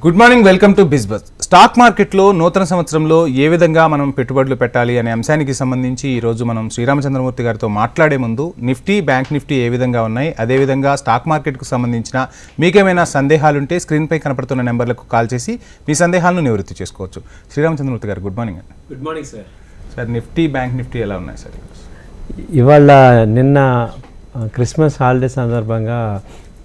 Good morning, welcome to BizBuzz. Stock మార్కెట్లో నూతన సంవత్సరంలో ఏ విధంగా మనం పెట్టుబడులు పెట్టాలి అనే అంశానికి సంబంధించి ఈరోజు మనం శ్రీరామచంద్రమూర్తి గారితో మాట్లాడే ముందు నిఫ్టీ, బ్యాంక్ నిఫ్టీ ఏ విధంగా ఉన్నాయి, అదేవిధంగా స్టాక్ మార్కెట్కు సంబంధించిన మీకేమైనా సందేహాలుంటే స్క్రీన్పై కనపడుతున్న నెంబర్లకు కాల్ చేసి మీ సందేహాలను నివృత్తి చేసుకోవచ్చు. శ్రీరామచంద్రమూర్తి గారు గుడ్ మార్నింగ్ అండి. Good morning sir. Sir, Nifty, bank Nifty ఎలా ఉన్నాయి సార్? ఇవాళ నిన్న క్రిస్మస్ హాలిడే సందర్భంగా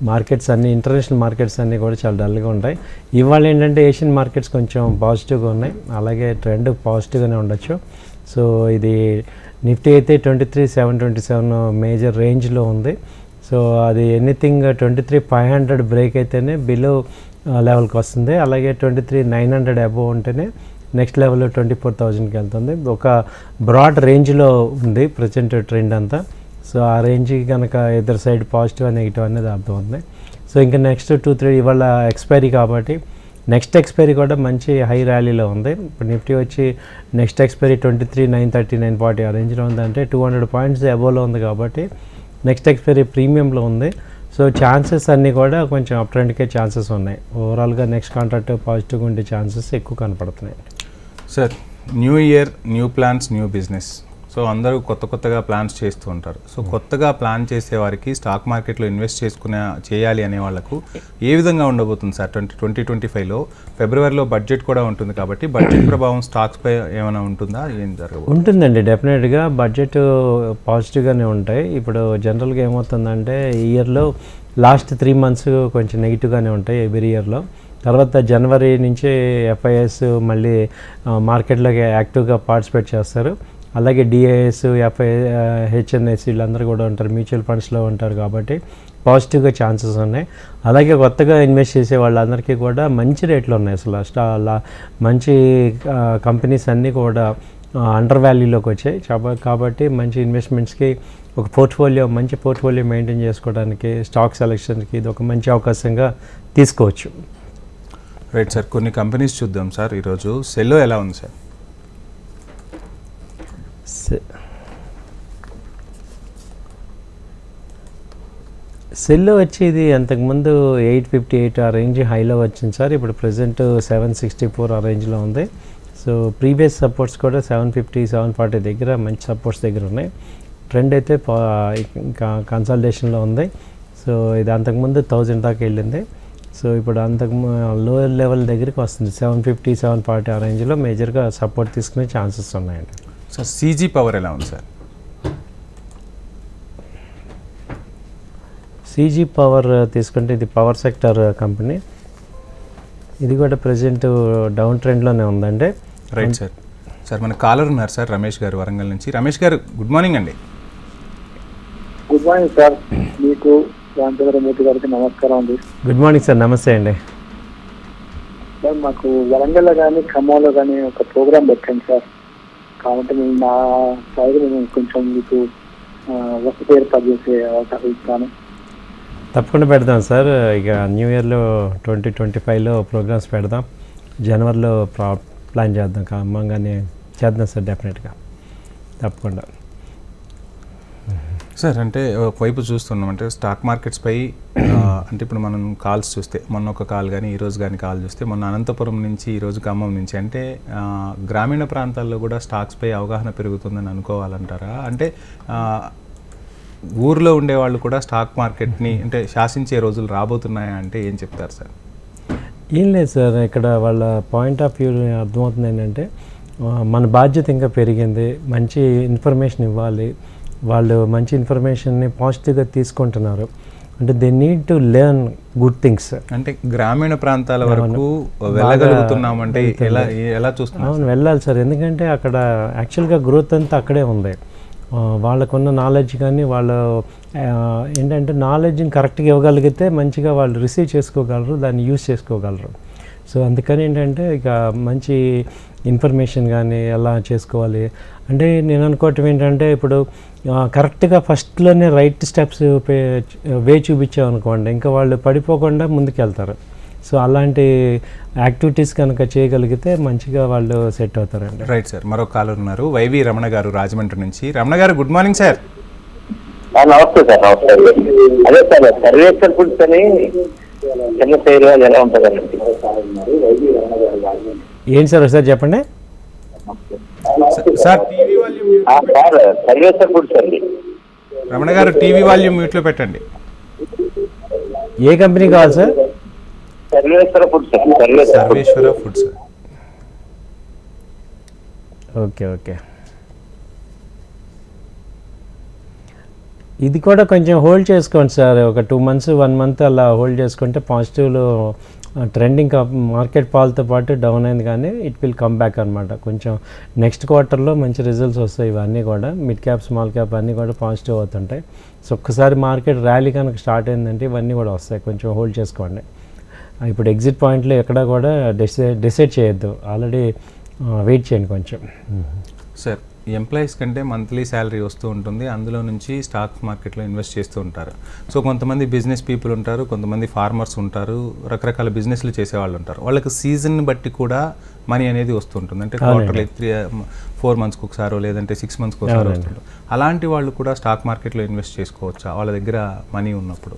మార్కెట్స్ అన్నీ, ఇంటర్నేషనల్ మార్కెట్స్ అన్నీ కూడా చాలా డల్గా ఉంటాయి. ఇవాళ ఏంటంటే ఏషియన్ మార్కెట్స్ కొంచెం పాజిటివ్గా ఉన్నాయి, అలాగే ట్రెండ్ పాజిటివ్గానే ఉండొచ్చు. సో ఇది నిఫ్టీ అయితే 23,727 మేజర్ రేంజ్లో ఉంది. సో అది ఎనీథింగ్ 23,500 బ్రేక్ అయితేనే బిలో లెవెల్కి వస్తుంది, అలాగే 23,900 అబోవ్ ఉంటేనే నెక్స్ట్ లెవెల్లో 24,000కి వెళ్తుంది. ఒక బ్రాడ్ రేంజ్లో ఉంది ప్రజెంట్ ట్రెండ్ అంతా. సో ఆ రేంజ్కి కనుక ఇద్దరు సైడ్ పాజిటివ్ నెగిటివ్ అనేది అర్థమవుతుంది. సో ఇంకా నెక్స్ట్ 2-3 ఇవాళ ఎక్స్పైరీ కాబట్టి నెక్స్ట్ ఎక్స్పైరీ కూడా మంచి హై ర్యాలీలో ఉంది. ఇప్పుడు నిఫ్టీ వచ్చి నెక్స్ట్ ఎక్స్పైరీ 23,930, 940 ఆ రేంజ్లో ఉంది, అంటే 200 పాయింట్స్ అబోవ్లో ఉంది కాబట్టి నెక్స్ట్ ఎక్స్పైరీ ప్రీమియంలో ఉంది. సో ఛాన్సెస్ అన్నీ కూడా కొంచెం అప్ ట్రెండ్కే ఛాన్సెస్ ఉన్నాయి. ఓవరాల్గా నెక్స్ట్ కాంట్రాక్ట్ పాజిటివ్గా ఉండే ఛాన్సెస్ ఎక్కువ కనపడుతున్నాయి. Sir, new year, new plans, new business. So అందరూ కొత్తగా ప్లాన్స్ చేస్తూ ఉంటారు. సో కొత్తగా ప్లాన్ చేసే వారికి స్టాక్ మార్కెట్లో ఇన్వెస్ట్ చేయాలి అనే వాళ్ళకు ఏ విధంగా ఉండబోతుంది సార్? 2025లో ఫిబ్రవరిలో బడ్జెట్ కూడా ఉంటుంది కాబట్టి బడ్జెట్ ప్రభావం స్టాక్స్పై ఏమైనా ఉంటుందా? ఏం జరగబోతుంది? ఉంటుందండి, డెఫినెట్గా బడ్జెట్ పాజిటివ్గానే ఉంటాయి. ఇప్పుడు జనరల్గా ఏమవుతుందంటే ఈ ఇయర్లో లాస్ట్ 3 months కొంచెం నెగిటివ్గానే ఉంటాయి ఎవ్రీ ఇయర్లో. తర్వాత జనవరి నుంచి ఎఫ్ఐఎస్ మళ్ళీ మార్కెట్లోకి యాక్టివ్గా పార్టిసిపేట్ చేస్తారు. అలాగే డిఐఎస్, హెచ్ఎన్ఎస్ వీళ్ళందరూ కూడా ఉంటారు, మ్యూచువల్ ఫండ్స్లో ఉంటారు కాబట్టి పాజిటివ్గా ఛాన్సెస్ ఉన్నాయి. అలాగే కొత్తగా ఇన్వెస్ట్ చేసే వాళ్ళందరికీ కూడా మంచి రేట్లు ఉన్నాయి. అసలు మంచి కంపెనీస్ అన్నీ కూడా అండర్ వాల్యూలోకి వచ్చాయి కాబట్టి మంచి ఇన్వెస్ట్మెంట్స్కి ఒక మంచి పోర్ట్ఫోలియో మెయింటైన్ చేసుకోవడానికి, స్టాక్ సెలెక్షన్కి ఇది ఒక మంచి అవకాశంగా తీసుకోవచ్చు. రైట్ సార్, కొన్ని కంపెనీస్ చూద్దాం సార్. ఈరోజు సెల్లో ఎలా ఉంది సార్? సెల్లో వచ్చి ఇది అంతకుముందు 858 ఆ రేంజ్ హైలో వచ్చింది సార్. ఇప్పుడు ప్రజెంట్ 764 ఆ రేంజ్లో ఉంది. సో ప్రీవియస్ సపోర్ట్స్ కూడా 750, 740 దగ్గర మంచి సపోర్ట్స్ దగ్గర ఉన్నాయి. ట్రెండ్ అయితే ఇంకా కన్సల్టేషన్లో ఉంది. సో ఇది అంతకుముందు 1000 దాకా వెళ్ళింది. సో ఇప్పుడు లోయర్ లెవెల్ దగ్గరికి వస్తుంది, 750, 740 ఆ రేంజ్లో మేజర్గా సపోర్ట్ తీసుకునే ఛాన్సెస్ ఉన్నాయండి. సో సీజీ పవర్ ఎలా ఉంది సార్? సీజీ పవర్ తీసుకుంటే ఇది పవర్ సెక్టర్ కంపెనీ, ఇది కూడా ప్రజెంట్ డౌన్ ట్రెండ్లోనే ఉందండి. Right sir. సార్, మన కాలర్ ఉన్నారు సార్, రమేష్ గారు వరంగల్ నుంచి. రమేష్ గారు గుడ్ మార్నింగ్ అండి. గుడ్ మార్నింగ్ సార్, మీకు రామచంద్రమూర్తి గారికి నమస్కారం అండి. గుడ్ మార్నింగ్ సార్, నమస్తే అండి. సార్, మాకు వరంగల్లో కానీ ఖమ్మంలో కానీ ఒక ప్రోగ్రామ్ పెట్టండి సార్. కాబట్టి మేము నా సైడ్ మేము కొంచెం మీకు వసతి ఏర్పాటు చేసే అవకాశం ఇస్తాను. తప్పకుండా పెడదాం సార్. ఇక న్యూ ఇయర్లో 2025లో ప్రోగ్రామ్స్ పెడదాం, జనవరిలో ప్లాన్ చేద్దాం, ఖమ్మంగానే చేద్దాం సార్, డెఫినెట్గా తప్పకుండా. సార్, అంటే ఒకవైపు చూస్తున్నాం అంటే స్టాక్ మార్కెట్స్పై అంటే ఇప్పుడు మనం కాల్స్ చూస్తే మొన్న ఒక కాల్ కానీ ఈరోజు కానీ కాల్ చూస్తే మొన్న అనంతపురం నుంచి ఈరోజు ఖమ్మం నుంచి, అంటే గ్రామీణ ప్రాంతాల్లో కూడా స్టాక్స్పై అవగాహన పెరుగుతుందని అనుకోవాలంటారా? అంటే ఊర్లో ఉండేవాళ్ళు కూడా స్టాక్ మార్కెట్ని అంటే శాసించే రోజులు రాబోతున్నాయా అంటే ఏం చెప్తారు సార్? ఏం లేదు సార్, ఇక్కడ వాళ్ళ పాయింట్ ఆఫ్ వ్యూ అర్థమవుతుంది ఏంటంటే మన బాధ్యత ఇంకా పెరిగింది, మంచి ఇన్ఫర్మేషన్ ఇవ్వాలి, వాళ్ళు మంచి ఇన్ఫర్మేషన్ని పాజిటివ్గా తీసుకుంటున్నారు. అంటే they need to learn good things. అంటే గ్రామీణ ప్రాంతాల వరకు వెళ్ళగలుగుతున్నామంటే ఎలా చూస్తున్నాం? అవును, వెళ్ళాలి సార్, ఎందుకంటే అక్కడ యాక్చువల్గా గ్రోత్ అంతా అక్కడే ఉంది. వాళ్ళకున్న నాలెడ్జ్ కానీ వాళ్ళు ఏంటంటే నాలెడ్జ్ని కరెక్ట్గా ఇవ్వగలిగితే మంచిగా వాళ్ళు రిసీవ్ చేసుకోగలరు, దాన్ని యూజ్ చేసుకోగలరు. సో అందుకని ఏంటంటే ఇక మంచి ఇన్ఫర్మేషన్ కానీ ఎలా చేసుకోవాలి అంటే నేను అనుకోవటం ఏంటంటే ఇప్పుడు కరెక్ట్గా ఫస్ట్లోనే రైట్ స్టెప్స్ వే చూపించామనుకోండి ఇంకా వాళ్ళు పడిపోకుండా ముందుకెళ్తారు. సో అలాంటి యాక్టివిటీస్ కనుక చేయగలిగితే మంచిగా వాళ్ళు సెట్ అవుతారండి. రైట్ సార్, మరో కాలర్ ఉన్నారు, వైవి రమణ గారు రాజమండ్రి నుంచి. రమణ గారు గుడ్ మార్నింగ్ సార్. నమస్తే సార్. నమస్తే. అదే సార్, సర్వేశ్వర్ ఫుడ్స్ అని చిన్న శైలి ఎలా ఉంటుందండి? ఏంటి సార్ ఒకసారి చెప్పండి. సార్ టీవీ వాల్యూమ్ సార్ సర్వేశ్వర ఫుడ్స్ అండి. రమణ గారు టీవీ వాల్యూమ్ మ్యూట్లో పెట్టండి. ఏ కంపెనీ కావాలి సార్? సర్వేశ్వర ఫుడ్స్ అండి. సర్వేశ్వర ఫుడ్స్. ఓకే ఓకే, ఇది కూడా కొంచెం హోల్డ్ చేసుకోండి సార్. ఒక 2 months 1 month అలా హోల్డ్ చేసుకుంటే పాజిటివ్లో ట్రెండింగ్ మార్కెట్ పాల్తో పాటు డౌన్ అయింది, కానీ ఇట్ విల్ కమ్ బ్యాక్ అనమాట. కొంచెం నెక్స్ట్ క్వార్టర్లో మంచి రిజల్ట్స్ వస్తాయి. ఇవన్నీ కూడా మిడ్ క్యాప్ స్మాల్ క్యాప్ అన్నీ కూడా పాజిటివ్ అవుతుంటాయి. సో ఒక్కసారి మార్కెట్ ర్యాలీ కనుక స్టార్ట్ అయిందంటే ఇవన్నీ కూడా వస్తాయి. కొంచెం హోల్డ్ చేసుకోండి. ఇప్పుడు ఎగ్జిట్ పాయింట్లో ఎక్కడా కూడా డిసైడ్ చేయొద్దు, ఆల్రెడీ వెయిట్ చేయండి కొంచెం. సార్ ఎంప్లాయీస్ కంటే మంత్లీ శాలరీ వస్తూ ఉంటుంది, అందులో నుంచి స్టాక్ మార్కెట్లో ఇన్వెస్ట్ చేస్తూ ఉంటారు. సో కొంతమంది బిజినెస్ పీపుల్ ఉంటారు, కొంతమంది ఫార్మర్స్ ఉంటారు, రకరకాల బిజినెస్లు చేసేవాళ్ళు ఉంటారు. వాళ్ళకి సీజన్ బట్టి కూడా మనీ అనేది వస్తుంటుంది. అంటే క్వార్టర్లీ 4 monthsకి ఒకసారో లేదంటే 6 monthsకి ఒకసారి వస్తుంటుంది. అలాంటి వాళ్ళు కూడా స్టాక్ మార్కెట్లో ఇన్వెస్ట్ చేసుకోవచ్చా వాళ్ళ దగ్గర మనీ ఉన్నప్పుడు?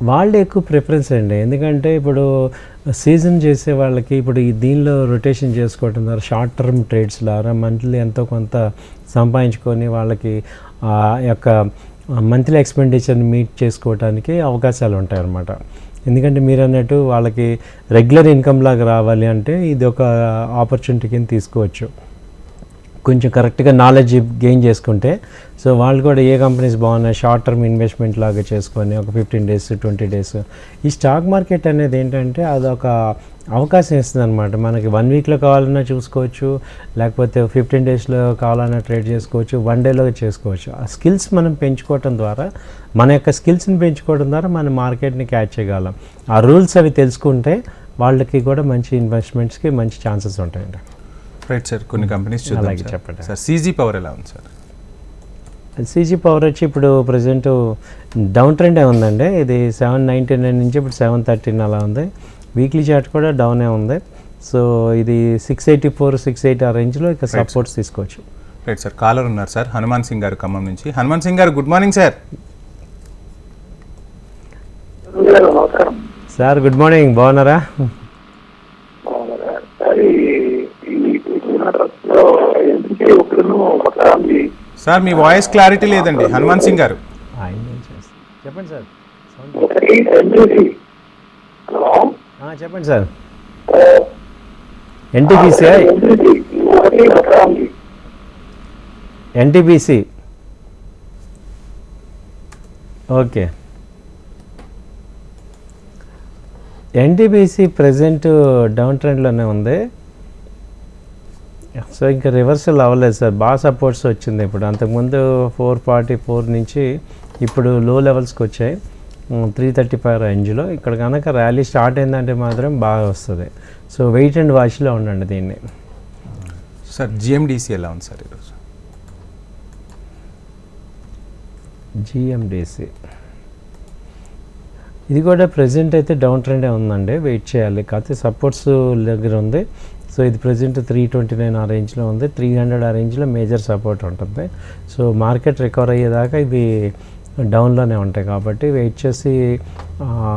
వాళ్ళే ఎక్కువ ప్రిఫరెన్స్ అండి. ఎందుకంటే ఇప్పుడు సీజన్ చేసే వాళ్ళకి ఇప్పుడు దీనిలో రొటేషన్ చేసుకోవడం ద్వారా షార్ట్ టర్మ్ ట్రేడ్స్ ద్వారా మంత్లీ ఎంతో కొంత సంపాదించుకొని వాళ్ళకి ఆ యొక్క మంత్లీ ఎక్స్పెండిచర్ని మీట్ చేసుకోవడానికి అవకాశాలు ఉంటాయి అన్నమాట. ఎందుకంటే మీరు అన్నట్టు వాళ్ళకి రెగ్యులర్ ఇన్కమ్ లాగా రావాలి అంటే ఇది ఒక ఆపర్చునిటీ కింద తీసుకోవచ్చు. కొంచెం కరెక్ట్గా నాలెడ్జ్ గెయిన్ చేసుకుంటే సో వాళ్ళు కూడా ఏ కంపెనీస్ బాగున్నాయి షార్ట్ టర్మ్ ఇన్వెస్ట్మెంట్ లాగా చేసుకొని ఒక 15 days 20 days. ఈ స్టాక్ మార్కెట్ అనేది ఏంటంటే అదొక అవకాశం ఇస్తుంది అనమాట. మనకి 1 weekలో కావాలన్నా చూసుకోవచ్చు, లేకపోతే 15 daysలో కావాలన్నా ట్రేడ్ చేసుకోవచ్చు, 1 dayలో చేసుకోవచ్చు. ఆ స్కిల్స్ మనం పెంచుకోవటం ద్వారా మన యొక్క స్కిల్స్ని పెంచుకోవడం ద్వారా మన మార్కెట్ని క్యాచ్ చేయగలం. ఆ రూల్స్ అవి తెలుసుకుంటే వాళ్ళకి కూడా మంచి ఇన్వెస్ట్మెంట్స్కి మంచి ఛాన్సెస్ ఉంటాయండి. రైట్ సార్, కొన్ని కంపెనీస్ చూద్దాం. చెప్పండి సార్ సీజీ పవర్ ఎలా ఉంది సార్? సీజీ పవర్ వచ్చి ఇప్పుడు ప్రజెంట్ డౌన్ ట్రెండే ఉందండి. ఇది 799 నుంచి ఇప్పుడు 713 అలా ఉంది. వీక్లీ చార్ట్ కూడా డౌనే ఉంది. సో ఇది 684 680 ఆ రేంజ్లో ఇక సపోర్ట్స్ తీసుకోవచ్చు. రైట్ సార్, కాలర్ ఉన్నారు సార్, హనుమాన్ సింగ్ గారు ఖమ్మం నుంచి. హనుమాన్ సింగ్ గారు గుడ్ మార్నింగ్ సార్. నమస్కారం సార్ గుడ్ మార్నింగ్, బాగున్నారా? సార్ మీ వాయిస్ క్లారిటీ లేదండి హనుమాన్ సింగ్ గారు. చెప్పండి సార్. హలో చెప్పండి sir. NTPC okay. NTPC present down ట్రెండ్లోనే ఉంది. సో ఇంకా రివర్సల్ అవ్వలేదు సార్, బాగా సపోర్ట్స్ వచ్చింది. ఇప్పుడు అంతకుముందు 444 నుంచి ఇప్పుడు లో లెవెల్స్కి వచ్చాయి 335 రేంజ్లో. ఇక్కడ కనుక ర్యాలీ స్టార్ట్ అయిందంటే మాత్రం బాగా వస్తుంది. సో వెయిట్ అండ్ వాచ్లో ఉండండి దీన్ని. సార్ జిఎండిసి ఎలా ఉంది సార్ ఈరోజు? జిఎండిసి ఇది కూడా ప్రజెంట్ అయితే డౌన్ ట్రెండే ఉందండి, వెయిట్ చేయాలి. కాకపోతే సపోర్ట్స్ దగ్గర ఉంది. సో ఇది ప్రజెంట్ 329 ఆ రేంజ్లో ఉంది, 300 ఆ రేంజ్లో మేజర్ సపోర్ట్ ఉంటుంది. సో మార్కెట్ రికవర్ అయ్యేదాకా ఇవి డౌన్లోనే ఉంటాయి కాబట్టి వెయిట్ చేసి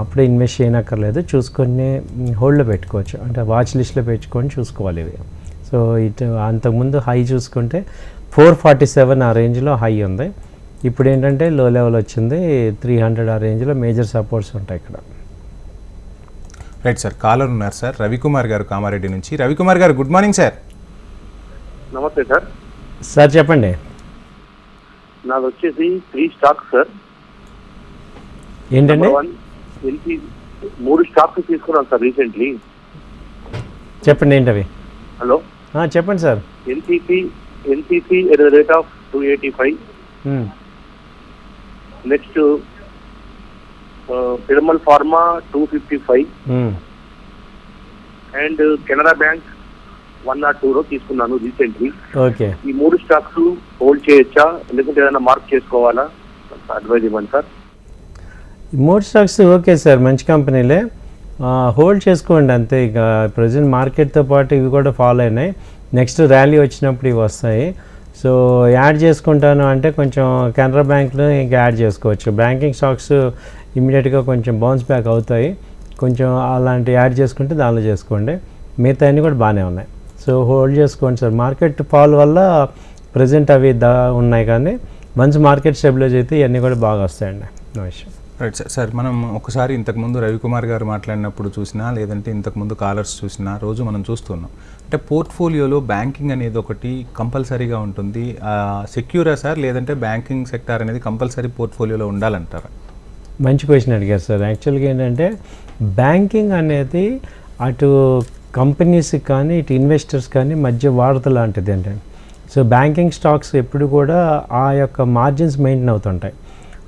అప్పుడే ఇన్వెస్ట్ చేయనక్కర్లేదు, చూసుకొని హోల్డ్లో పెట్టుకోవచ్చు. అంటే వాచ్ లిస్ట్లో పెట్టుకొని చూసుకోవాలి ఇవి. సో ఇటు అంతకుముందు హై చూసుకుంటే 447 ఆ రేంజ్లో హై ఉంది. ఇప్పుడు ఏంటంటే లో లెవెల్ వచ్చింది 300 ఆ రేంజ్లో మేజర్ సపోర్ట్స్ ఉంటాయి ఇక్కడ. రైట్ సార్, కాలర్ ఉన్నారు సార్, రవికుమార్ గారు కామారెడ్డి నుంచి. రవికుమార్ గారు గుడ్ మార్నింగ్ సార్. నమస్తే సార్. సార్ చెప్పండి. నాది వచ్చేసి 3 స్టాక్స్ సార్. ఏంటండి? 3 స్టాక్స్ తీసుకున్నాను సార్ రీసెంట్లీ. చెప్పండి ఏంటవి? హలో చెప్పండి sir. NCC at the rate of 285. Next Piramal pharma 255 and Canara bank 102లో తీసుకున్నాను రీసెంట్లీ. ఓకే. ఈ 3 స్టాక్స్ హోల్డ్ చేయొచ్చా లేకుంటే ఏదైనా మార్క్ చేసుకోవాలా? అడ్వైజ్ ఇవ్వండి సార్. 3 స్టాక్స్ ఓకే సార్, మంచి కంపెనీలే, హోల్డ్ చేసుకోండి అంతే. ఇక ప్రజెంట్ మార్కెట్తో పాటు ఇవి కూడా ఫాలో అయినాయి. నెక్స్ట్ ర్యాలీ వచ్చినప్పుడు ఇవి వస్తాయి. సో యాడ్ చేసుకుంటాను అంటే కొంచెం కెనరా బ్యాంక్లో ఇంకా యాడ్ చేసుకోవచ్చు. బ్యాంకింగ్ స్టాక్స్ ఇమీడియట్గా కొంచెం బౌన్స్ బ్యాక్ అవుతాయి, కొంచెం అలాంటి యాడ్ చేసుకుంటే దానిలో చేసుకోండి. మిగతా అన్నీ కూడా బాగానే ఉన్నాయి. సో హోల్డ్ చేసుకోండి సార్. మార్కెట్ ఫాల్ వల్ల ప్రజెంట్ అవి ఉన్నాయి, కానీ వన్స్ మార్కెట్ స్టెబిలైజ్ అయితే ఇవన్నీ కూడా బాగా వస్తాయండి. No issue. Right sir. Sir మనం ఒకసారి ఇంతకుముందు రవికుమార్ గారు మాట్లాడినప్పుడు చూసినా, లేదంటే ఇంతకుముందు కాలర్స్ చూసినా రోజు మనం చూస్తున్నాం అంటే పోర్ట్ఫోలియోలో బ్యాంకింగ్ అనేది ఒకటి కంపల్సరీగా ఉంటుంది. సెక్యూరా సార్, లేదంటే బ్యాంకింగ్ సెక్టార్ అనేది కంపల్సరీ పోర్ట్ఫోలియోలో ఉండాలంటారా? మంచి క్వశ్చన్ అడిగారు సార్. యాక్చువల్గా ఏంటంటే బ్యాంకింగ్ అనేది అటు కంపెనీస్కి కానీ ఇటు ఇన్వెస్టర్స్ కానీ మధ్య వారధి లాంటిది అంటే. సో బ్యాంకింగ్ స్టాక్స్ ఎప్పుడు కూడా ఆ యొక్క మార్జిన్స్ మెయింటైన్ అవుతుంటాయి.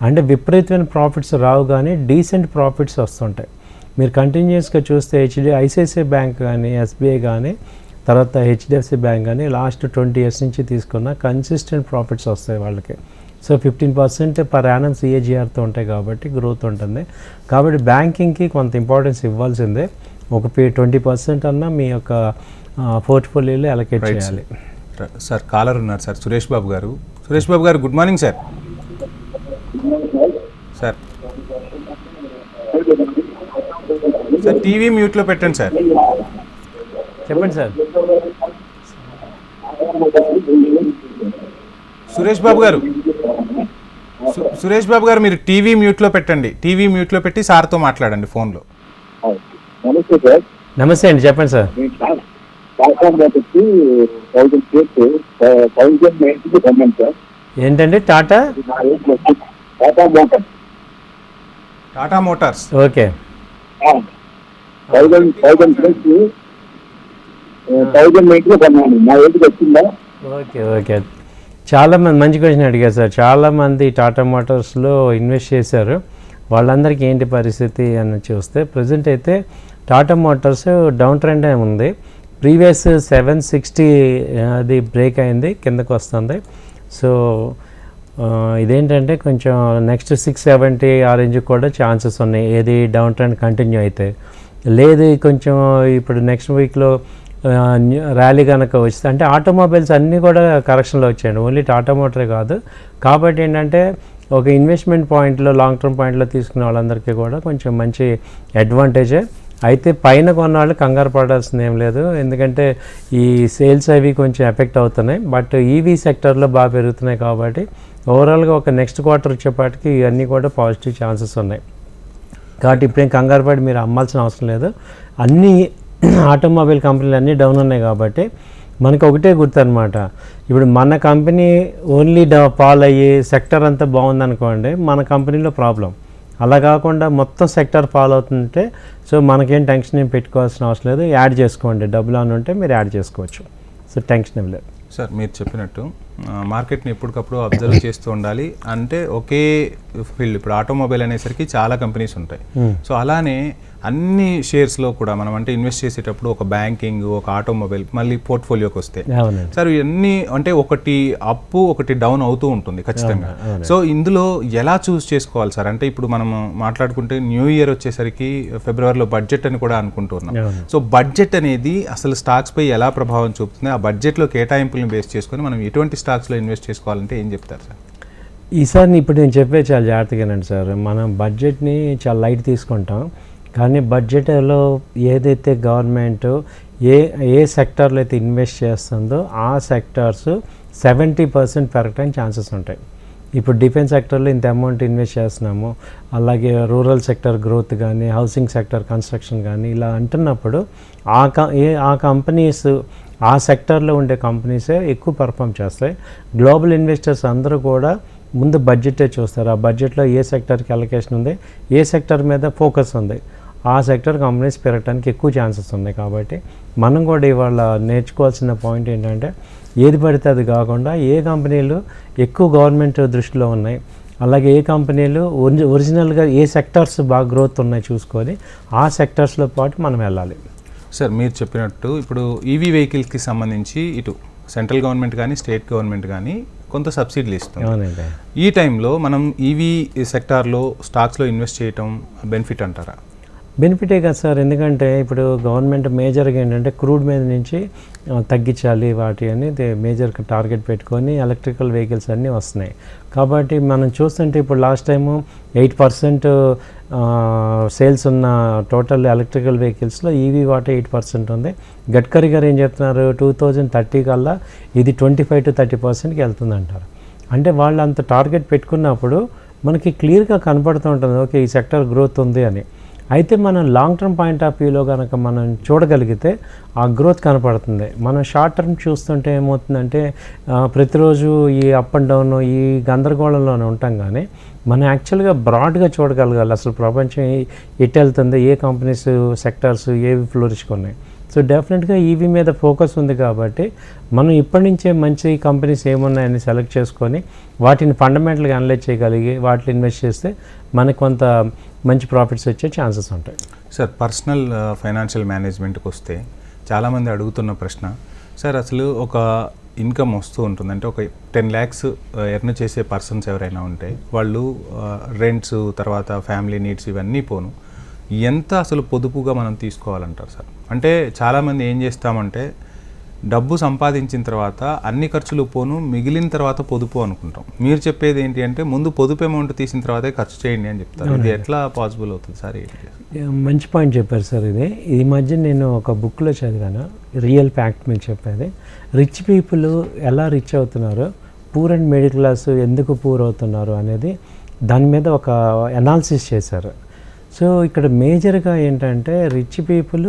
అంటే విపరీతమైన ప్రాఫిట్స్ రావు, కానీ డీసెంట్ ప్రాఫిట్స్ వస్తుంటాయి. మీరు కంటిన్యూస్గా చూస్తే ఐసిఐసిఐ బ్యాంక్ కానీ, ఎస్బీఐ కానీ, తర్వాత హెచ్డిఎఫ్సి బ్యాంక్ కానీ లాస్ట్ 20 years నుంచి తీసుకున్న కన్సిస్టెంట్ ప్రాఫిట్స్ వస్తాయి వాళ్ళకి. సో 15% పర్ యానం సిఏజిఆర్తో ఉంటాయి కాబట్టి గ్రోత్ ఉంటుంది. కాబట్టి బ్యాంకింగ్కి కొంత ఇంపార్టెన్స్ ఇవ్వాల్సిందే. ఒక 20% అన్నా మీ యొక్క పోర్ట్ఫోలియోలో అలొకేట్ చేయాలి. సార్ కాలర్ ఉన్నారు సార్, సురేష్ బాబు గారు. సురేష్ బాబు గారు good morning sir. Sir sir TV మ్యూట్లో పెట్టండి సార్. చెప్పండి సార్. సురేష్ బాబు గారు, సురేష్ బాబు గారు మీరు టీవీ మ్యూట్లో పెట్టండి. టీవీ మ్యూట్లో పెట్టి సార్తో మాట్లాడండి ఫోన్లో. నమస్తే సార్. నమస్తే అండి, చెప్పండి సార్. ఏంటండి టాటా టాటా మోటార్స్. ఓకే. 1000 కొన్నాను. నా ఏజ్కి వచ్చిందా? Okay okay. చాలామంది మంచి క్వశ్చన్ అడిగారు సార్. చాలామంది టాటా మోటార్స్లో ఇన్వెస్ట్ చేశారు. వాళ్ళందరికీ ఏంటి పరిస్థితి అని చూస్తే ప్రజెంట్ అయితే టాటా మోటార్స్ డౌన్ ట్రెండ్ ఉంది. ప్రీవియస్ 760 అది బ్రేక్ అయింది, కిందకు వస్తుంది. సో ఇదేంటంటే కొంచెం నెక్స్ట్ 670 ఆ రేంజ్కి కూడా ఛాన్సెస్ ఉన్నాయి, ఏది డౌన్ ట్రెండ్ కంటిన్యూ అయితే. లేదు కొంచెం ఇప్పుడు నెక్స్ట్ వీక్లో ర్యాలీ కనుక వస్తే, అంటే ఆటోమొబైల్స్ అన్నీ కూడా కరెక్షన్లో వచ్చాయండి, ఓన్లీ టాటా మోటరే కాదు. కాబట్టి ఏంటంటే ఒక ఇన్వెస్ట్మెంట్ పాయింట్లో, లాంగ్ టర్మ్ పాయింట్లో తీసుకునే వాళ్ళందరికీ కూడా కొంచెం మంచి అడ్వాంటేజే. అయితే పైన కొన్న వాళ్ళు కంగారు పడాల్సింది ఏం లేదు, ఎందుకంటే ఈ సేల్స్ అవి కొంచెం ఎఫెక్ట్ అవుతున్నాయి. బట్ ఈవీ సెక్టర్లో బాగా పెరుగుతున్నాయి కాబట్టి ఓవరాల్గా ఒక నెక్స్ట్ క్వార్టర్ వచ్చేపాటికి ఇవన్నీ కూడా పాజిటివ్ ఛాన్సెస్ ఉన్నాయి. కాబట్టి ఇప్పుడేం కంగారు పడి మీరు అమ్మాల్సిన అవసరం లేదు. అన్నీ ఆటోమొబైల్ కంపెనీలు అన్నీ డౌన్ ఉన్నాయి కాబట్టి మనకు ఒకటే గుర్తు అనమాట. ఇప్పుడు మన కంపెనీ ఓన్లీ ఫాల్ అయ్యి సెక్టర్ అంతా బాగుందనుకోండి, మన కంపెనీలో ప్రాబ్లం. అలా కాకుండా మొత్తం సెక్టర్ ఫాలో అవుతుంటే సో మనకేం టెన్షన్ ఏం పెట్టుకోవాల్సిన అవసరం లేదు. యాడ్ చేసుకోండి, డబ్బులు అని ఉంటే మీరు యాడ్ చేసుకోవచ్చు. సో టెన్షన్ ఏం లేదు. సార్ మీరు చెప్పినట్టు మార్కెట్ని ఎప్పటికప్పుడు అబ్జర్వ్ చేస్తూ ఉండాలి. అంటే ఒకే ఫీల్డ్, ఇప్పుడు ఆటోమొబైల్ అనేసరికి చాలా కంపెనీస్ ఉంటాయి. సో అలానే అన్ని షేర్స్లో కూడా మనం అంటే ఇన్వెస్ట్ చేసేటప్పుడు ఒక బ్యాంకింగ్, ఒక ఆటోమొబైల్, మళ్ళీ పోర్ట్ఫోలియోకి వస్తే సార్ ఇవన్నీ అంటే ఒకటి అప్పు ఒకటి డౌన్ అవుతూ ఉంటుంది ఖచ్చితంగా. సో ఇందులో ఎలా చూస్ చేసుకోవాలి సార్? అంటే ఇప్పుడు మనం మాట్లాడుకుంటే న్యూ ఇయర్ వచ్చేసరికి ఫిబ్రవరిలో బడ్జెట్ అని కూడా అనుకుంటున్నాం. సో బడ్జెట్ అనేది అసలు స్టాక్స్పై ఎలా ప్రభావం చూపుతుంది? ఆ బడ్జెట్లో కేటాయింపులను బేస్ చేసుకొని మనం ఎటువంటి స్టాక్స్లో ఇన్వెస్ట్ చేసుకోవాలంటే ఏం చెప్తారు సార్? ఈసారి ఇప్పుడు నేను చెప్పేది చాలా జాగ్రత్తగానండి సార్. మనం బడ్జెట్ని చాలా లైట్ తీసుకుంటాం, కానీ బడ్జెట్లో ఏదైతే గవర్నమెంట్ ఏ సెక్టార్లో అయితే ఇన్వెస్ట్ చేస్తుందో ఆ సెక్టార్స్ 70% పెరగడానికి ఛాన్సెస్ ఉంటాయి. ఇప్పుడు డిఫెన్స్ సెక్టర్లో ఇంత అమౌంట్ ఇన్వెస్ట్ చేస్తున్నాము, అలాగే రూరల్ సెక్టర్ గ్రోత్ కానీ, హౌసింగ్ సెక్టర్ కన్స్ట్రక్షన్ కానీ ఇలా అంటున్నప్పుడు ఆ కంపెనీస్, ఆ సెక్టార్లో ఉండే కంపెనీసే ఎక్కువ పర్ఫామ్ చేస్తాయి. గ్లోబల్ ఇన్వెస్టర్స్ అందరూ కూడా ముందు బడ్జెటే చూస్తారు. ఆ బడ్జెట్లో ఏ సెక్టర్కి అలొకేషన్ ఉంది, ఏ సెక్టర్ మీద ఫోకస్ ఉంది, ఆ సెక్టర్ కంపెనీస్ పెరగడానికి ఎక్కువ ఛాన్సెస్ ఉన్నాయి. కాబట్టి మనం కూడా ఇవాళ నేర్చుకోవాల్సిన పాయింట్ ఏంటంటే ఏది పడితే అది కాకుండా ఏ కంపెనీలు ఎక్కువ గవర్నమెంట్ దృష్టిలో ఉన్నాయి, అలాగే ఏ కంపెనీలు ఒరిజినల్గా ఏ సెక్టార్స్ బాగా గ్రోత్ ఉన్నాయి చూసుకొని ఆ సెక్టార్స్లో పాటు మనం వెళ్ళాలి. సార్ మీరు చెప్పినట్టు ఇప్పుడు ఈవీ వెహికల్స్కి సంబంధించి ఇటు సెంట్రల్ గవర్నమెంట్ కానీ స్టేట్ గవర్నమెంట్ కానీ కొంత సబ్సిడీలు ఇస్తుంది. ఈ టైంలో మనం ఈవీ సెక్టార్లో స్టాక్స్లో ఇన్వెస్ట్ చేయటం బెనిఫిట్ అంటారా? బెనిఫిటే కదా సార్, ఎందుకంటే ఇప్పుడు గవర్నమెంట్ మేజర్గా ఏంటంటే క్రూడ్ మీద నుంచి తగ్గించాలి వాటి అని మేజర్ టార్గెట్ పెట్టుకొని ఎలక్ట్రికల్ వెహికల్స్ అన్నీ వస్తున్నాయి. కాబట్టి మనం చూస్తుంటే ఇప్పుడు లాస్ట్ టైము 8% సేల్స్ ఉన్న టోటల్ ఎలక్ట్రికల్ వెహికల్స్లో ఈవీ వాటే 8% ఉంది. గడ్కరీ గారు ఏం చెప్తున్నారు, 2030 కల్లా ఇది 25 to 30%కి వెళ్తుంది అంటారు. అంటే వాళ్ళు అంత టార్గెట్ పెట్టుకున్నప్పుడు మనకి క్లియర్గా కనపడుతూ ఉంటుంది, ఓకే ఈ సెక్టర్ గ్రోత్ ఉంది అని. అయితే మనం లాంగ్ టర్మ్ పాయింట్ ఆఫ్ వ్యూలో కనుక మనం చూడగలిగితే ఆ గ్రోత్ కనపడుతుంది. మనం షార్ట్ టర్మ్ చూస్తుంటే ఏమవుతుందంటే ప్రతిరోజు ఈ అప్ అండ్ డౌన్ ఈ గందరగోళంలోనే ఉంటాం. కానీ మనం యాక్చువల్గా బ్రాడ్గా చూడగలగాలి, అసలు ప్రపంచం ఎటు వెళ్తుంది, ఏ కంపెనీస్ సెక్టార్స్ ఏవి ఫ్లోరిష్ ఉన్నాయి. సో డెఫినెట్గా ఈవీ మీద ఫోకస్ ఉంది కాబట్టి మనం ఇప్పటి నుంచే మంచి కంపెనీస్ ఏమున్నాయని సెలెక్ట్ చేసుకొని వాటిని ఫండమెంటల్గా అనలైజ్ చేయగలిగి వాటిని ఇన్వెస్ట్ చేస్తే మనకు కొంత మంచి ప్రాఫిట్స్ వచ్చే ఛాన్సెస్ ఉంటాయి. సార్, పర్సనల్ ఫైనాన్షియల్ మేనేజ్మెంట్కి వస్తే చాలామంది అడుగుతున్న ప్రశ్న, సార్ అసలు ఒక ఇన్కమ్ వస్తూ ఉంటుంది, అంటే ఒక 10 lakhs ఎర్న్ చేసే పర్సన్స్ ఎవరైనా ఉంటే వాళ్ళు రెంట్స్ తర్వాత ఫ్యామిలీ నీడ్స్ ఇవన్నీ పోను ఎంత అసలు పొదుపుగా మనం తీసుకోవాలంటారు సార్? అంటే చాలామంది ఏం చేస్తామంటే డబ్బు సంపాదించిన తర్వాత అన్ని ఖర్చులు పోను మిగిలిన తర్వాత పొదుపు అనుకుంటాం. మీరు చెప్పేది ఏంటి అంటే ముందు పొదుపు అమౌంట్ తీసిన తర్వాతే ఖర్చు చేయండి అని చెప్తారు. ఇది ఎట్లా పాసిబుల్ అవుతుంది సార్? మంచి పాయింట్ చెప్పారు సార్. ఈ మధ్య నేను ఒక బుక్లో చదివాను, రియల్ ఫ్యాక్ట్ మీకు చెప్పేది. రిచ్ పీపుల్ ఎలా రిచ్ అవుతున్నారు, పూర్ అండ్ మిడిల్ క్లాస్ ఎందుకు పూర్ అవుతున్నారు అనేది దాని మీద ఒక అనాలిసిస్ చేశారు. సో ఇక్కడ మేజర్గా ఏంటంటే రిచ్ పీపుల్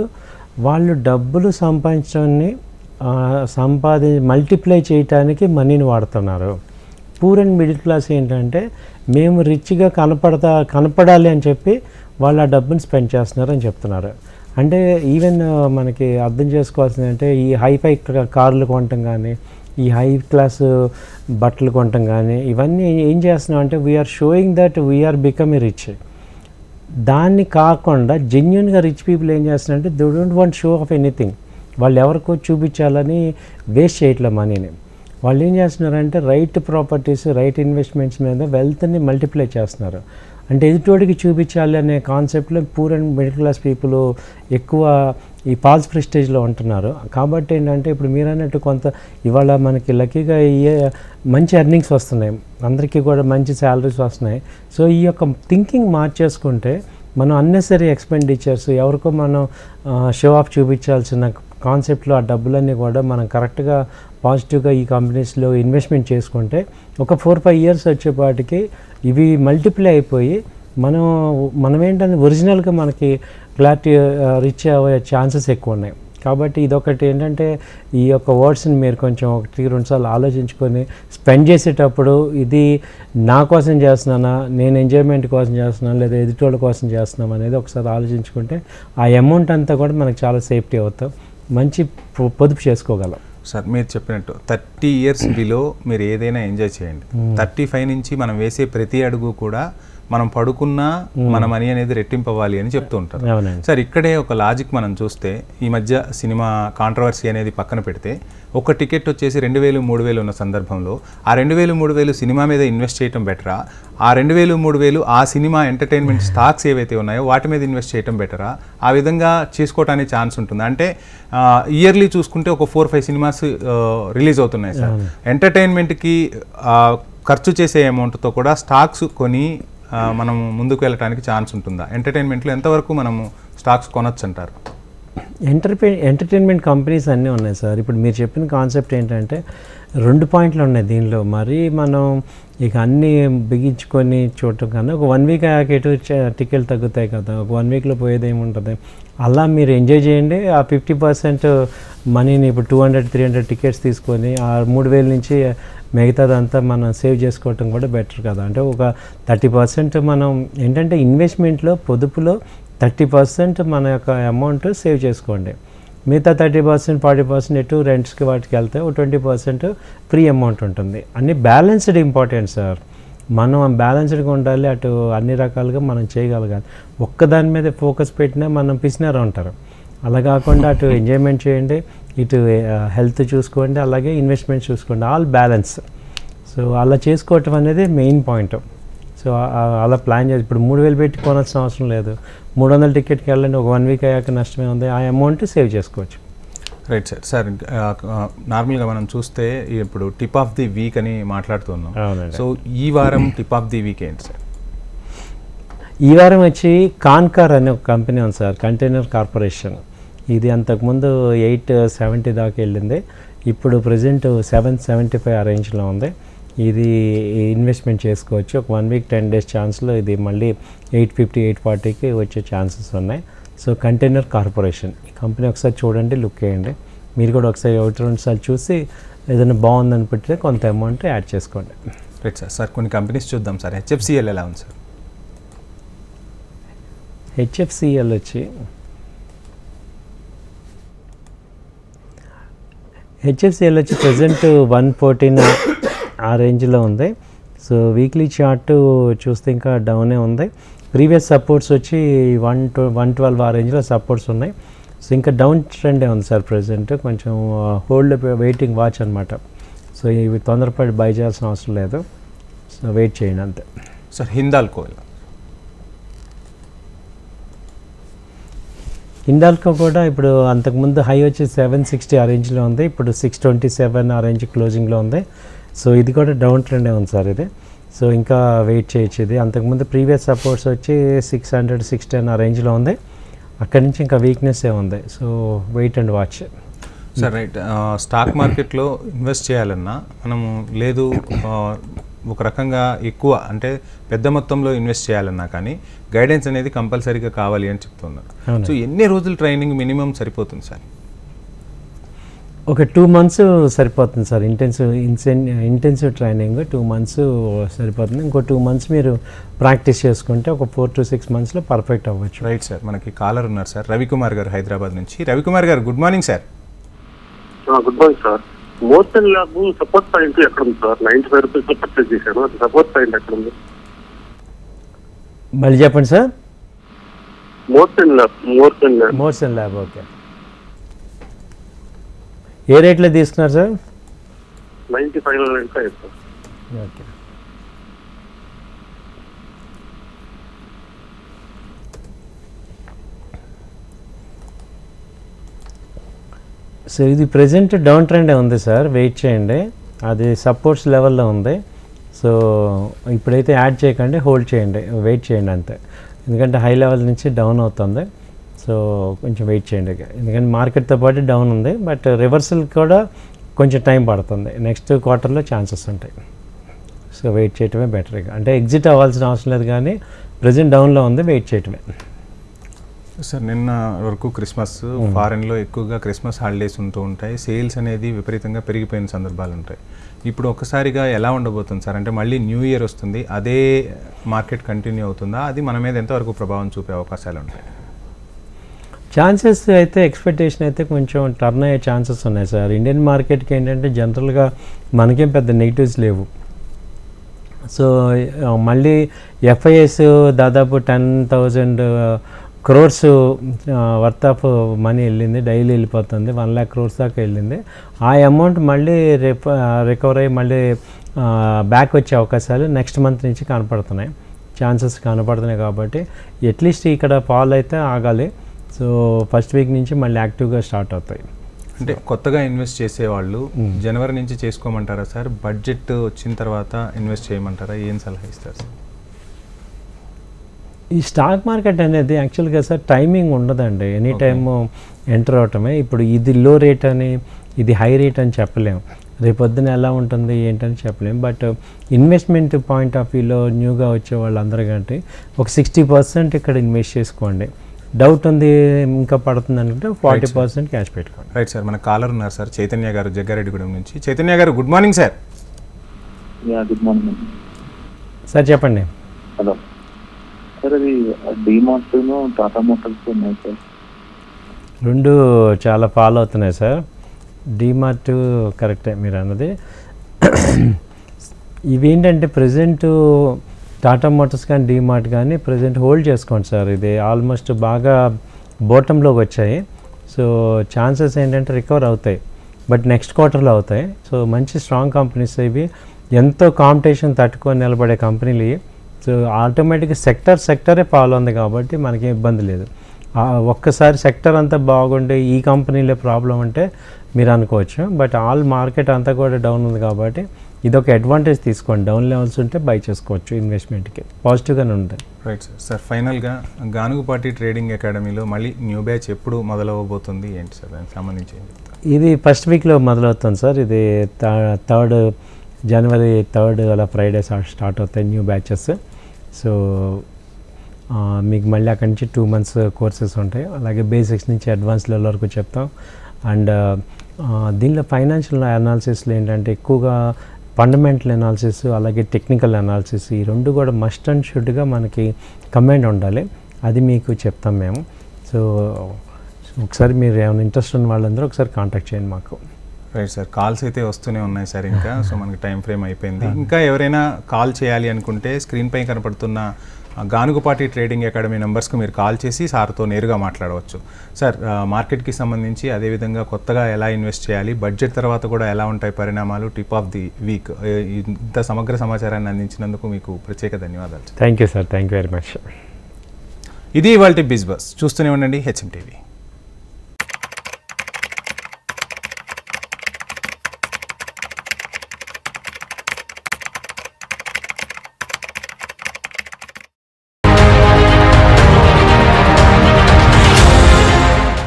వాళ్ళు డబ్బులు సంపాదించడాన్ని మల్టిప్లై చేయటానికి మనీని వాడుతున్నారు. పూర్ అండ్ మిడిల్ క్లాస్ ఏంటంటే మేము రిచ్గా కనపడాలి అని చెప్పి వాళ్ళు ఆ డబ్బుని స్పెండ్ చేస్తున్నారు అని చెప్తున్నారు. అంటే ఈవెన్ మనకి అర్థం చేసుకోవాల్సింది అంటే ఈ హైఫై కార్లు కొనటం కానీ ఈ హై క్లాస్ బట్టలు కొనటం కానీ ఇవన్నీ ఏం చేస్తున్నాం అంటే we are showing that we are become a rich. దాన్ని కాకుండా జెన్యున్గా రిచ్ పీపుల్ ఏం చేస్తున్నారంటే they don't want show off anything. వాళ్ళు ఎవరికో చూపించాలని వేస్ట్ చేయట్లే మనీని. వాళ్ళు ఏం చేస్తున్నారంటే రైట్ ప్రాపర్టీస్ రైట్ ఇన్వెస్ట్మెంట్స్ మీద వెల్త్ని మల్టిప్లై చేస్తున్నారు. అంటే ఎదుటోడికి చూపించాలి అనే కాన్సెప్ట్లో poor and middle class people ఎక్కువ ఈ ఫాల్స్ ప్రెస్టేజ్లో ఉంటున్నారు. కాబట్టి ఏంటంటే ఇప్పుడు మీరు అన్నట్టు కొంత ఇవాళ మనకి లక్కీగా మంచి ఎర్నింగ్స్ వస్తున్నాయి, అందరికీ కూడా మంచి శాలరీస్ వస్తున్నాయి. సో ఈ యొక్క థింకింగ్ మార్చేసుకుంటే మనం అన్నెసరీ ఎక్స్పెండిచర్స్ ఎవరికో మనం షో ఆఫ్ చూపించాల్సిన కాన్సెప్ట్లో ఆ డబ్బులన్నీ కూడా మనం కరెక్ట్గా పాజిటివ్గా ఈ కంపెనీస్లో ఇన్వెస్ట్మెంట్ చేసుకుంటే ఒక 4-5 years వచ్చేపాటికి ఇవి మల్టిప్లై అయిపోయి మనం ఏంటంటే ఒరిజినల్గా మనకి క్లారిటీ రీచ్ అయ్యే ఛాన్సెస్ ఎక్కువ ఉన్నాయి. కాబట్టి ఇదొకటి ఏంటంటే ఈ యొక్క వర్డ్స్ని మీరు కొంచెం 1-2 సార్లు ఆలోచించుకొని స్పెండ్ చేసేటప్పుడు ఇది నా కోసం చేస్తున్నానా, నేను ఎంజాయ్మెంట్ కోసం చేస్తున్నాను లేదా ఎదుటోళ్ళ కోసం చేస్తున్నాం అనేది ఒకసారి ఆలోచించుకుంటే ఆ అమౌంట్ అంతా కూడా మనకు చాలా సేఫ్టీ అవుతాం, మంచి పొదుపు చేసుకోగలం. సార్ మీరు చెప్పినట్టు 30 years బిలో మీరు ఏదైనా ఎంజాయ్ చేయండి. 35 నుంచి మనం వేసే ప్రతి అడుగు కూడా మనం పడుకున్నా మన మనీ అనేది రెట్టింపు అవ్వాలి అని చెప్తూ ఉంటారు. సార్ ఇక్కడే ఒక లాజిక్ మనం చూస్తే ఈ మధ్య సినిమా కాంట్రవర్సీ అనేది పక్కన పెడితే ఒక టికెట్ వచ్చేసి 2,000-3,000 ఉన్న సందర్భంలో ఆ 2,000-3,000 సినిమా మీద ఇన్వెస్ట్ చేయడం బెటరా, ఆ 2,000-3,000 ఆ సినిమా ఎంటర్టైన్మెంట్ స్టాక్స్ ఏవైతే ఉన్నాయో వాటి మీద ఇన్వెస్ట్ చేయడం బెటరా? ఆ విధంగా చేసుకోవడానికి ఛాన్స్ ఉంటుంది. అంటే ఇయర్లీ చూసుకుంటే ఒక 4-5 సినిమాస్ రిలీజ్ అవుతున్నాయి సార్. ఎంటర్టైన్మెంట్కి ఖర్చు చేసే అమౌంట్తో కూడా స్టాక్స్ కొని మనం ముందుకు వెళ్ళడానికి ఛాన్స్ ఉంటుందా? ఎంటర్టైన్మెంట్లో ఎంతవరకు మనము స్టాక్స్ కొనొచ్చు అంటారు? ఎంటర్టైన్మెంట్ కంపెనీస్ అన్నీ ఉన్నాయి సార్. ఇప్పుడు మీరు చెప్పిన కాన్సెప్ట్ ఏంటంటే 2 పాయింట్లు ఉన్నాయి దీనిలో. మరి మనం ఇక అన్నీ బిగించుకొని చూడటం కన్నా ఒక 1 week ఎటు టికెట్లు తగ్గుతాయి కదా, ఒక 1 weekలో పోయేది ఏముంటుంది. అలా మీరు ఎంజాయ్ చేయండి. ఆ 50% మనీని ఇప్పుడు 200-300 టికెట్స్ తీసుకొని ఆ 3,000 నుంచి మిగతాదంతా మనం సేవ్ చేసుకోవటం కూడా బెటర్ కదా. అంటే ఒక 30% మనం ఏంటంటే ఇన్వెస్ట్మెంట్లో పొదుపులో 30% మన యొక్క అమౌంట్ సేవ్ చేసుకోండి. మిగతా 30%-40% ఎటు రెంట్స్కి వాటికి వెళ్తే ఒక 20% ఫ్రీ అమౌంట్ ఉంటుంది. అన్ని బ్యాలెన్స్డ్ ఇంపార్టెంట్ సార్. మనం బ్యాలెన్స్డ్గా ఉండాలి, అటు అన్ని రకాలుగా మనం చేయగలగాలి. ఒక్కదాని మీద ఫోకస్ పెట్టినా మనం పిసినారు ఉంటారు. అలా కాకుండా అటు ఎంజాయ్మెంట్ చేయండి, ఇటు హెల్త్ చూసుకోండి, అలాగే ఇన్వెస్ట్మెంట్ చూసుకోండి, ఆల్ బ్యాలెన్స్. సో అలా చేసుకోవటం అనేది మెయిన్ పాయింట్. సో సో అలా ప్లాన్ చేసి ఇప్పుడు 3,000 పెట్టి కొనాల్సిన అవసరం లేదు. 300 టికెట్కి వెళ్ళండి, ఒక 1 వీక్ అయ్యాక నష్టమే ఉంది, ఆ అమౌంట్ సేవ్ చేసుకోవచ్చు. Right sir. సార్ నార్మల్గా మనం చూస్తే ఇప్పుడు టిప్ ఆఫ్ ది వీక్ అని మాట్లాడుతున్నాం. అవునండి. సో ఈ వారం టిప్ ఆఫ్ ది వీక్ ఏంటి సార్? ఈ వారం వచ్చి కాన్కార్ అనే ఒక కంపెనీ ఉంది సార్, కంటైనర్ కార్పొరేషన్. ఇది అంతకుముందు 870 దాకా వెళ్ళింది, ఇప్పుడు ప్రజెంట్ 775 ఆ రేంజ్లో ఉంది. ఇది ఇన్వెస్ట్మెంట్ చేసుకోవచ్చు. ఒక 1 వీక్ 10 డేస్ ఛాన్స్లో ఇది మళ్ళీ 850 840కి వచ్చే ఛాన్సెస్ ఉన్నాయి. సో కంటైనర్ కార్పొరేషన్ ఈ కంపెనీ ఒకసారి చూడండి, లుక్ వేయండి. మీరు కూడా ఒకసారి 1-2 సార్లు చూసి ఏదైనా బాగుందనిపిస్తే కొంత అమౌంట్ యాడ్ చేసుకోండి. Right sir. సార్ కొన్ని కంపెనీస్ చూద్దాం సార్. హెచ్ఎఫ్సిఎల్ ఎలా ఉంది సార్? హెచ్ఎఫ్సిఎల్ వచ్చి ప్రజెంట్ 114 ఆ రేంజ్లో ఉంది. సో వీక్లీ చార్ట్ చూస్తే ఇంకా డౌనే ఉంది. ప్రీవియస్ సపోర్ట్స్ వచ్చి 112 ఆ రేంజ్లో సపోర్ట్స్ ఉన్నాయి. సో ఇంకా డౌన్ ట్రెండే ఉంది సార్ ప్రజెంట్, కొంచెం హోల్డ్ వెయిటింగ్ వాచ్ అనమాట. సో ఇవి తొందరపడి బై చేయాల్సిన అవసరం లేదు, సో వెయిట్ చేయండి అంతే. సార్ హిందాల్కో హిండాల్కో కూడా ఇప్పుడు అంతకుముందు హై వచ్చి 760 ఆ రేంజ్లో ఉంది, ఇప్పుడు 627 ఆ రేంజ్ క్లోజింగ్లో ఉంది. సో ఇది కూడా డౌన్ ట్రెండే ఉంది సార్ ఇది. సో ఇంకా వెయిట్ చేయొచ్చు. ఇది అంతకుముందు ప్రీవియస్ సపోర్ట్స్ వచ్చి 600 610 ఆ రేంజ్లో ఉంది, అక్కడి నుంచి ఇంకా వీక్నెస్సే ఉంది. So wait and watch sir. Right. Stock మార్కెట్లో ఇన్వెస్ట్ చేయాలన్నా మనము లేదు ఒక రకంగా ఎక్కువ అంటే పెద్ద మొత్తంలో ఇన్వెస్ట్ చేయాలన్నా కానీ గైడెన్స్ అనేది కంపల్సరీగా కావాలి అని చెప్తున్నారు. సో ఎన్ని రోజులు ట్రైనింగ్ మినిమం సరిపోతుంది సార్? ఒక 2 months సరిపోతుంది సార్. ఇంటెన్సివ్ ట్రైనింగ్ 2 months సరిపోతుంది. ఇంకో 2 months మీరు ప్రాక్టీస్ చేసుకుంటే ఒక 4 to 6 monthsలో పర్ఫెక్ట్ అవ్వచ్చు. Right sir. మనకి కాలర్ ఉన్నారు సార్, రవికుమార్ గారు హైదరాబాద్ నుంచి. రవికుమార్ గారు good morning sir. Good morning sir. మోర్సన్ ల్యాబ్ సపోర్ట్ పాయింట్ ఎక్కడ ఉంది సార్? 95 రూపీస్ లో పర్చేజ్ చేశాను, అది సపోర్ట్ పాయింట్ ఎక్కడ ఉంది? మళ్ళీ చెప్పండి సార్. మోర్సన్ ల్యాబ్ ఓకే. ఏ రేట్లో తీసుకున్నారు సార్? 95 సార్. ఓకే. సో ఇది ప్రజెంట్ డౌన్ ట్రెండే ఉంది సార్, వెయిట్ చేయండి. అది సపోర్ట్స్ లెవెల్లో ఉంది. సో ఇప్పుడైతే యాడ్ చేయకండి, హోల్డ్ చేయండి, వెయిట్ చేయండి అంతే. ఎందుకంటే హై లెవెల్ నుంచి డౌన్ అవుతుంది. సో కొంచెం వెయిట్ చేయండి, ఎందుకంటే మార్కెట్తో పాటు డౌన్ ఉంది. బట్ రివర్సల్ కూడా కొంచెం టైం పడుతుంది, నెక్స్ట్ క్వార్టర్లో ఛాన్సెస్ ఉంటాయి. సో వెయిట్ చేయటమే బెటర్. అంటే ఎగ్జిట్ అవ్వాల్సిన అవసరం లేదు, కానీ ప్రజెంట్ డౌన్లో ఉంది, వెయిట్ చేయటమే. సార్ నిన్న వరకు క్రిస్మస్ ఫారెన్లో ఎక్కువగా క్రిస్మస్ హాలిడేస్ ఉంటూ ఉంటాయి, సేల్స్ అనేది విపరీతంగా పెరిగిపోయిన సందర్భాలు ఉంటాయి. ఇప్పుడు ఒక్కసారిగా ఎలా ఉండబోతుంది సార్? అంటే మళ్ళీ న్యూ ఇయర్ వస్తుంది, అదే మార్కెట్ కంటిన్యూ అవుతుందా? అది మన మీద ఎంతవరకు ప్రభావం చూపే అవకాశాలు ఉంటాయి? ఛాన్సెస్ అయితే ఎక్స్పెక్టేషన్ అయితే కొంచెం టర్న్ అయ్యే ఛాన్సెస్ ఉన్నాయి సార్. ఇండియన్ మార్కెట్కి ఏంటంటే జనరల్గా మనకేం పెద్ద నెగిటివ్స్ లేవు. సో మళ్ళీ ఎఫ్ఐఎస్ దాదాపు 10,000 crores వర్త్ ఆఫ్ మనీ వెళ్ళింది, డైలీ వెళ్ళిపోతుంది, 1 lakh crores దాకా వెళ్ళింది. ఆ అమౌంట్ మళ్ళీ రికవర్ అయ్యి మళ్ళీ బ్యాక్ వచ్చే అవకాశాలు నెక్స్ట్ మంత్ నుంచి కనపడుతున్నాయి, ఛాన్సెస్ కనపడుతున్నాయి. కాబట్టి అట్లీస్ట్ ఇక్కడ ఫాల్ అయితే ఆగాలి. సో ఫస్ట్ వీక్ నుంచి మళ్ళీ యాక్టివ్గా స్టార్ట్ అవుతాయి. అంటే కొత్తగా ఇన్వెస్ట్ చేసేవాళ్ళు జనవరి నుంచి చేసుకోమంటారా సార్? బడ్జెట్ వచ్చిన తర్వాత ఇన్వెస్ట్ చేయమంటారా? ఏం సలహా ఇస్తారు సార్? ఈ స్టాక్ మార్కెట్ అనేది యాక్చువల్గా సార్ టైమింగ్ ఉండదండి, ఎనీ టైము ఎంటర్ అవటమే. ఇప్పుడు ఇది లో రేట్ అని ఇది హై రేట్ అని చెప్పలేము, రేపొద్దున ఎలా ఉంటుంది ఏంటని చెప్పలేము. బట్ ఇన్వెస్ట్మెంట్ పాయింట్ ఆఫ్ వ్యూలో న్యూగా వచ్చే వాళ్ళందరికంటే ఒక 60% ఇక్కడ ఇన్వెస్ట్ చేసుకోండి. డౌట్ ఉంది ఇంకా పడుతుంది అనుకుంటే 40% క్యాష్ పెట్టుకోండి. Right sir. మన కాలర్ ఉన్నారు సార్, చైతన్య గారు జగ్గారెడ్డిగూడెం నుంచి. చైతన్య గారు good morning sir. Good morning sir చెప్పండి. హలో సార్, అది డిమార్ట్ టాటా మోటార్స్ ఉన్నాయి సార్, రెండు చాలా ఫాలో అవుతున్నాయి సార్. డిమార్ట్ కరెక్టే మీరు అన్నది. ఇవేంటంటే ప్రజెంట్ టాటా మోటార్స్ కానీ డిమార్ట్ కానీ ప్రజెంట్ హోల్డ్ చేసుకోండి సార్. ఇది ఆల్మోస్ట్ బాగా బోటంలోకి వచ్చాయి. సో ఛాన్సెస్ ఏంటంటే రికవర్ అవుతాయి, బట్ నెక్స్ట్ క్వార్టర్లో అవుతాయి. సో మంచి స్ట్రాంగ్ కంపెనీస్ ఇవి, ఎంతో కాంపిటీషన్ తట్టుకొని నిలబడే కంపెనీలు. సో ఆటోమేటిక్గా సెక్టరే ఫాలో ఉంది కాబట్టి మనకి ఇబ్బంది లేదు. ఒక్కసారి సెక్టర్ అంతా బాగుంటే ఈ కంపెనీలో ప్రాబ్లం అంటే మీరు అనుకోవచ్చు, బట్ ఆల్ మార్కెట్ అంతా కూడా డౌన్ ఉంది కాబట్టి ఇదొక అడ్వాంటేజ్ తీసుకోండి. డౌన్ లెవెల్స్ ఉంటే బై చేసుకోవచ్చు, ఇన్వెస్ట్మెంట్కి పాజిటివ్గానే ఉంటాయి. Right sir. సార్ ఫైనల్గా గానుగుపాటి ట్రేడింగ్ అకాడమీలో మళ్ళీ న్యూ బ్యాచ్ ఎప్పుడు మొదలవబోతుంది ఏంటి సార్, దానికి సంబంధించి? ఇది ఫస్ట్ వీక్లో మొదలవుతుంది సార్. ఇది జనవరి 3 అలా ఫ్రైడే స్టార్ట్ అవుతాయి న్యూ బ్యాచెస్. సో మీకు మళ్ళీ అక్కడి నుంచి 2 months కోర్సెస్ ఉంటాయి. అలాగే బేసిక్స్ నుంచి అడ్వాన్స్ లెవెల్ వరకు చెప్తాం. అండ్ దీనిలో ఫైనాన్షియల్ అనాలిసిస్లో ఏంటంటే ఎక్కువగా ఫండమెంటల్ అనాలిసిస్ అలాగే టెక్నికల్ అనాలిసిస్ ఈ రెండు కూడా మస్ట్ అండ్ షుడ్గా మనకి కంబైండ్ ఉండాలి. అది మీకు చెప్తాం మేము. సో ఒకసారి మీరు ఏమైనా ఇంట్రెస్ట్ ఉన్న వాళ్ళందరూ ఒకసారి కాంటాక్ట్ చేయండి మాకు. Right sir. కాల్స్ అయితే వస్తూనే ఉన్నాయి సార్ ఇంకా. సో మనకి టైం ఫ్రేమ్ అయిపోయింది. ఇంకా ఎవరైనా కాల్ చేయాలి అనుకుంటే స్క్రీన్పై కనపడుతున్న గానుగుపాటి ట్రేడింగ్ అకాడమీ నెంబర్స్కి మీరు కాల్ చేసి సార్తో నేరుగా మాట్లాడవచ్చు. సార్ మార్కెట్కి సంబంధించి అదేవిధంగా కొత్తగా ఎలా ఇన్వెస్ట్ చేయాలి, బడ్జెట్ తర్వాత కూడా ఎలా ఉంటాయి పరిణామాలు, టిప్ ఆఫ్ ది వీక్, ఇంత సమగ్ర సమాచారాన్ని అందించినందుకు మీకు ప్రత్యేక ధన్యవాదాలు. Thank you sir. Thank you very much. ఇది ఇవాల్టి బిజ్ బస్. చూస్తూనే ఉండండి HM TV.